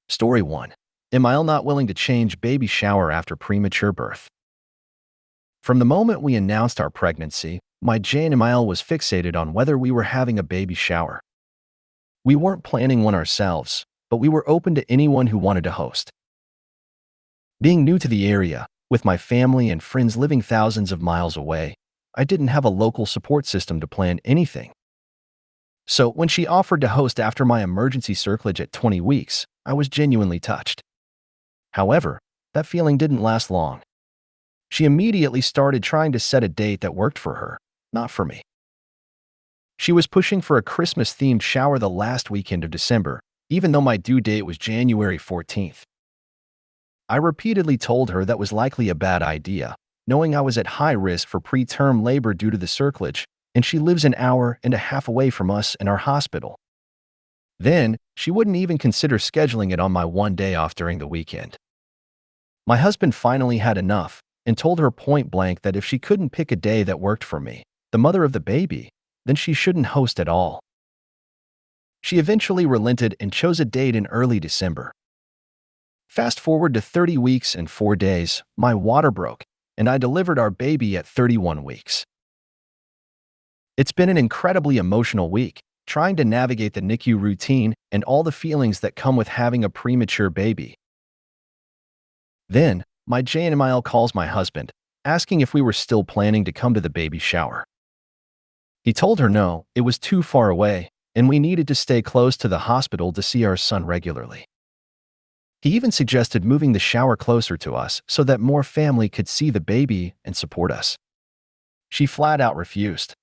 Story 1. MIL not willing to change baby shower after premature birth. From the moment we announced our pregnancy, my JustNoMil was fixated on whether we were having a baby shower. We weren't planning one ourselves, but we were open to anyone who wanted to host. Being new to the area, with my family and friends living thousands of miles away, I didn't have a local support system to plan anything. So when she offered to host after my emergency circlage at 20 weeks, I was genuinely touched. However, that feeling didn't last long. She immediately started trying to set a date that worked for her, not for me. She was pushing for a Christmas-themed shower the last weekend of December, even though my due date was January 14th. I repeatedly told her that was likely a bad idea, knowing I was at high risk for preterm labor due to the circlage, and she lives an hour and a half away from us and our hospital. Then, she wouldn't even consider scheduling it on my one day off during the weekend. My husband finally had enough and told her point blank that if she couldn't pick a day that worked for me, the mother of the baby, then she shouldn't host at all. She eventually relented and chose a date in early December. Fast forward to 30 weeks and 4 days, my water broke, and I delivered our baby at 31 weeks. It's been an incredibly emotional week, trying to navigate the NICU routine and all the feelings that come with having a premature baby. Then, my JustNoMil calls my husband, asking if we were still planning to come to the baby shower. He told her no, it was too far away, and we needed to stay close to the hospital to see our son regularly. He even suggested moving the shower closer to us so that more family could see the baby and support us. She flat out refused.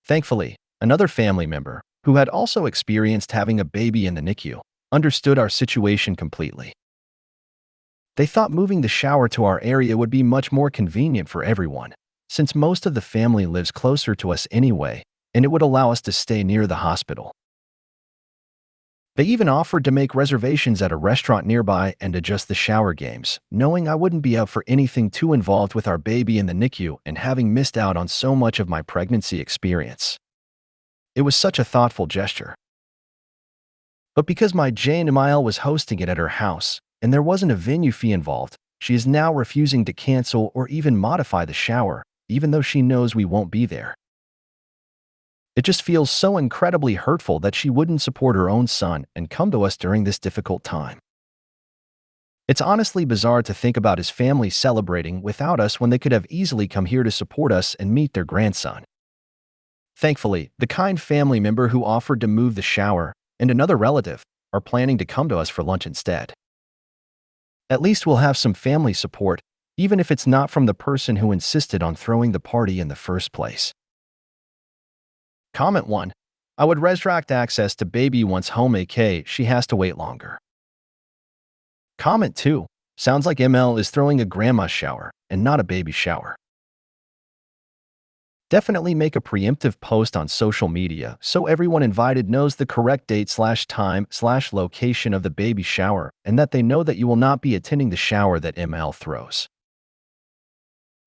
Thankfully, another family member, who had also experienced having a baby in the NICU, understood our situation completely. They thought moving the shower to our area would be much more convenient for everyone, since most of the family lives closer to us anyway, and it would allow us to stay near the hospital. They even offered to make reservations at a restaurant nearby and adjust the shower games, knowing I wouldn't be up for anything too involved with our baby in the NICU and having missed out on so much of my pregnancy experience. It was such a thoughtful gesture. But because my JustNoMil was hosting it at her house, and there wasn't a venue fee involved, she is now refusing to cancel or even modify the shower, even though she knows we won't be there. It just feels so incredibly hurtful that she wouldn't support her own son and come to us during this difficult time. It's honestly bizarre to think about his family celebrating without us when they could have easily come here to support us and meet their grandson. Thankfully, the kind family member who offered to move the shower and another relative are planning to come to us for lunch instead. At least we'll have some family support, even if it's not from the person who insisted on throwing the party in the first place. Comment 1. I would restrict access to baby once home AK she has to wait longer. Comment 2. Sounds like ML is throwing a grandma shower and not a baby shower. Definitely make a preemptive post on social media so everyone invited knows the correct date/time/location of the baby shower and that they know that you will not be attending the shower that ML throws.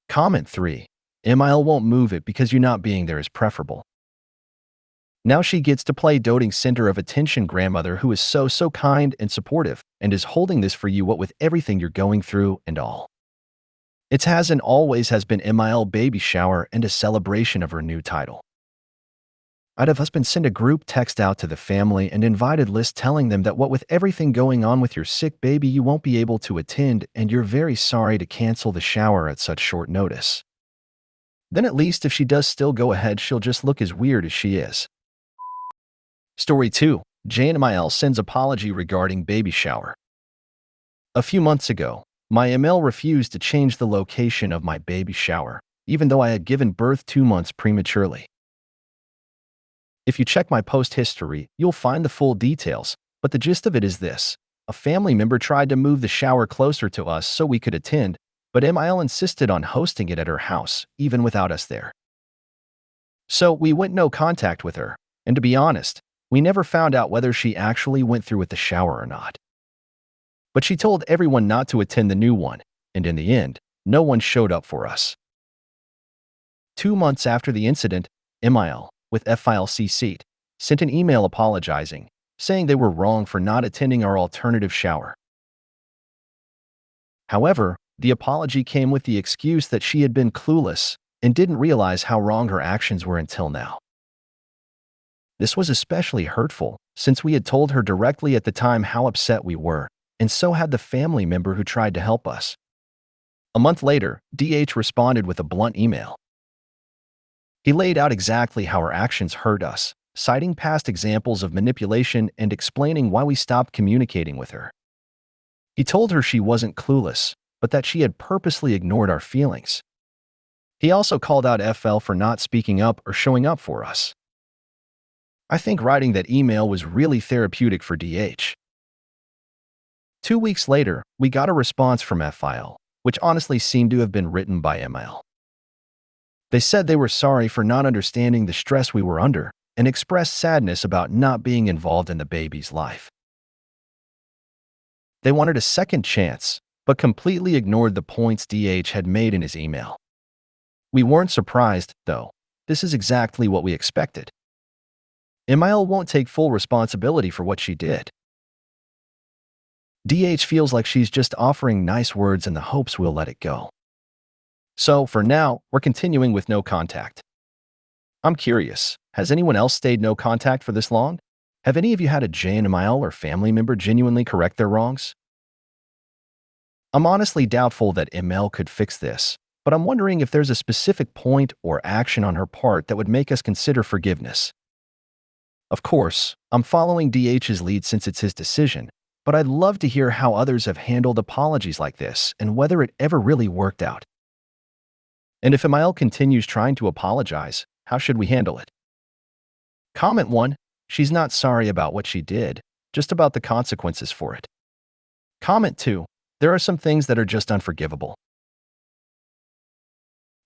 Comment 3. ML won't move it because you not being there is preferable. Now she gets to play doting center of attention grandmother who is so kind and supportive and is holding this for you what with everything you're going through and all. It has and always has been MIL baby shower and a celebration of her new title. I'd have husband send a group text out to the family and invited list telling them that what with everything going on with your sick baby you won't be able to attend and you're very sorry to cancel the shower at such short notice. Then at least if she does still go ahead she'll just look as weird as she is. Story 2. JustNoMil sends apology regarding baby shower. A few months ago, my ML refused to change the location of my baby shower, even though I had given birth 2 months prematurely. If you check my post history, you'll find the full details, but the gist of it is this. A family member tried to move the shower closer to us so we could attend, but MIL insisted on hosting it at her house, even without us there. So we went no contact with her, and to be honest, we never found out whether she actually went through with the shower or not. But she told everyone not to attend the new one, and in the end, no one showed up for us. 2 months after the incident, MIL, with FILC seat, sent an email apologizing, saying they were wrong for not attending our alternative shower. However, the apology came with the excuse that she had been clueless and didn't realize how wrong her actions were until now. This was especially hurtful since we had told her directly at the time how upset we were, and so had the family member who tried to help us. A month later, DH responded with a blunt email. He laid out exactly how our actions hurt us, citing past examples of manipulation and explaining why we stopped communicating with her. He told her she wasn't clueless, but that she had purposely ignored our feelings. He also called out FL for not speaking up or showing up for us. I think writing that email was really therapeutic for DH. 2 weeks later, we got a response from FL, which honestly seemed to have been written by ML. They said they were sorry for not understanding the stress we were under and expressed sadness about not being involved in the baby's life. They wanted a second chance, but completely ignored the points DH had made in his email. We weren't surprised, though. This is exactly what we expected. MIL won't take full responsibility for what she did. DH feels like she's just offering nice words in the hopes we'll let it go. So, for now, we're continuing with no contact. I'm curious, has anyone else stayed no contact for this long? Have any of you had a JustNoMil or family member genuinely correct their wrongs? I'm honestly doubtful that ML could fix this, but I'm wondering if there's a specific point or action on her part that would make us consider forgiveness. Of course, I'm following DH's lead since it's his decision, but I'd love to hear how others have handled apologies like this and whether it ever really worked out. And if MIL continues trying to apologize, how should we handle it? Comment 1. She's not sorry about what she did, just about the consequences for it. Comment 2. There are some things that are just unforgivable.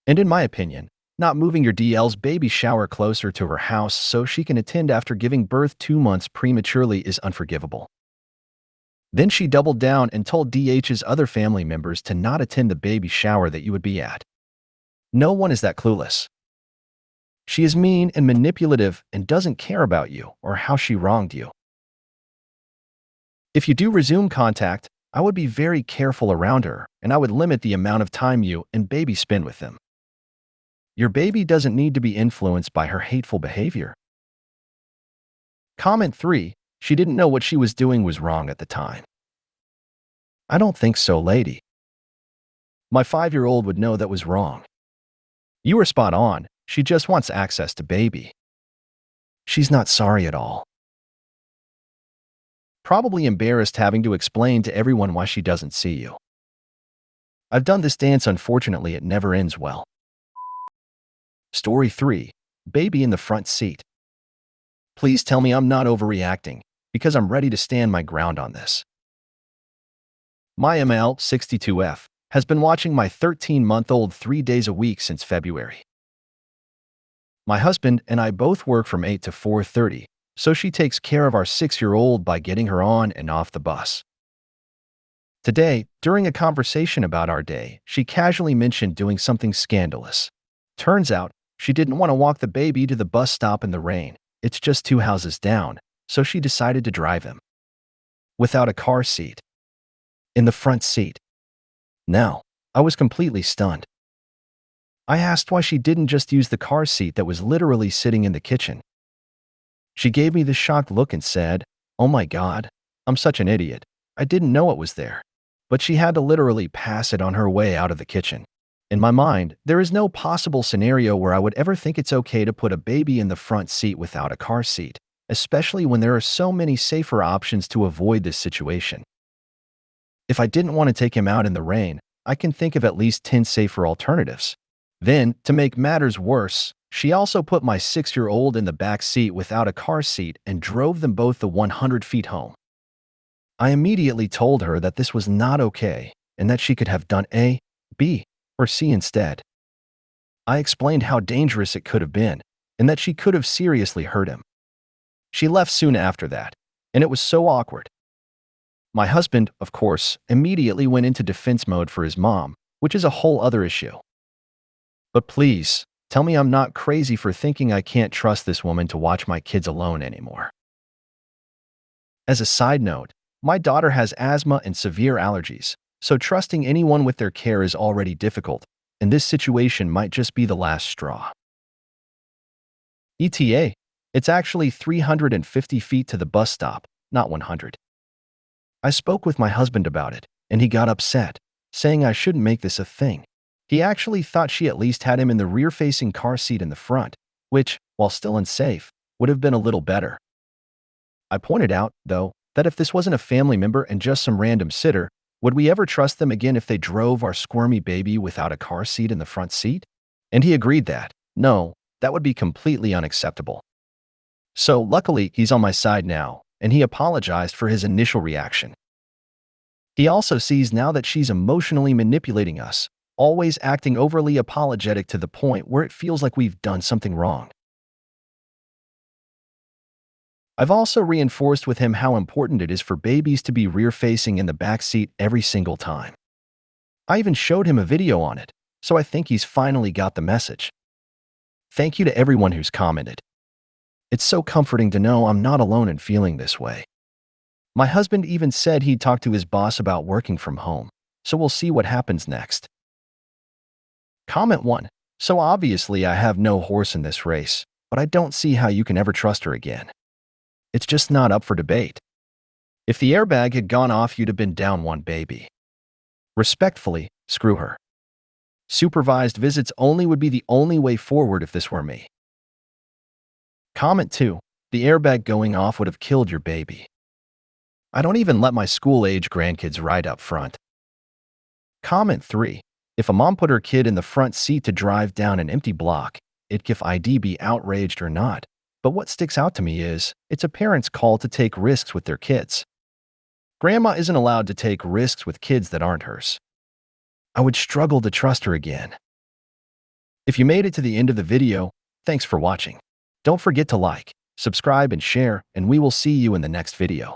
And in my opinion, not moving your DL's baby shower closer to her house so she can attend after giving birth 2 months prematurely is unforgivable. Then she doubled down and told DH's other family members to not attend the baby shower that you would be at. No one is that clueless. She is mean and manipulative and doesn't care about you or how she wronged you. If you do resume contact, I would be very careful around her and I would limit the amount of time you and baby spend with them. Your baby doesn't need to be influenced by her hateful behavior. Comment 3. She didn't know what she was doing was wrong at the time. I don't think so, lady. My 5-year-old would know that was wrong. You were spot on. She just wants access to baby. She's not sorry at all. Probably embarrassed having to explain to everyone why she doesn't see you. I've done this dance, unfortunately it never ends well. Story 3. Baby in the front seat. Please tell me I'm not overreacting, because I'm ready to stand my ground on this. My ML62F has been watching my 13-month-old 3 days a week since February. My husband and I both work from 8 to 4:30, so she takes care of our 6-year-old by getting her on and off the bus. Today, during a conversation about our day, she casually mentioned doing something scandalous. Turns out, she didn't want to walk the baby to the bus stop in the rain. It's just 2 houses down, so she decided to drive him. Without a car seat. In the front seat. Now, I was completely stunned. I asked why she didn't just use the car seat that was literally sitting in the kitchen. She gave me this shocked look and said, "Oh my God, I'm such an idiot. I didn't know it was there." But she had to literally pass it on her way out of the kitchen. In my mind, there is no possible scenario where I would ever think it's okay to put a baby in the front seat without a car seat, especially when there are so many safer options to avoid this situation. If I didn't want to take him out in the rain, I can think of at least 10 safer alternatives. Then, to make matters worse, she also put my 6-year-old in the back seat without a car seat and drove them both the 100 feet home. I immediately told her that this was not okay and that she could have done A, B, or C instead. I explained how dangerous it could have been and that she could have seriously hurt him. She left soon after that, and it was so awkward. My husband, of course, immediately went into defense mode for his mom, which is a whole other issue. But please, tell me I'm not crazy for thinking I can't trust this woman to watch my kids alone anymore. As a side note, my daughter has asthma and severe allergies, so trusting anyone with their care is already difficult, and this situation might just be the last straw. ETA, it's actually 350 feet to the bus stop, not 100. I spoke with my husband about it, and he got upset, saying I shouldn't make this a thing. He actually thought she at least had him in the rear-facing car seat in the front, which, while still unsafe, would have been a little better. I pointed out, though, that if this wasn't a family member and just some random sitter, would we ever trust them again if they drove our squirmy baby without a car seat in the front seat? And he agreed that, no, that would be completely unacceptable. So luckily, he's on my side now, and he apologized for his initial reaction. He also sees now that she's emotionally manipulating us, always acting overly apologetic to the point where it feels like we've done something wrong. I've also reinforced with him how important it is for babies to be rear-facing in the back seat every single time. I even showed him a video on it, so I think he's finally got the message. Thank you to everyone who's commented. It's so comforting to know I'm not alone in feeling this way. My husband even said he'd talk to his boss about working from home, so we'll see what happens next. Comment 1. So obviously I have no horse in this race, but I don't see how you can ever trust her again. It's just not up for debate. If the airbag had gone off, you'd have been down one baby. Respectfully, screw her. Supervised visits only would be the only way forward if this were me. Comment 2. The airbag going off would have killed your baby. I don't even let my school-age grandkids ride up front. Comment 3. If a mom put her kid in the front seat to drive down an empty block, I'd be outraged or not. But what sticks out to me is, it's a parent's call to take risks with their kids. Grandma isn't allowed to take risks with kids that aren't hers. I would struggle to trust her again. If you made it to the end of the video, thanks for watching. Don't forget to like, subscribe, and share, and we will see you in the next video.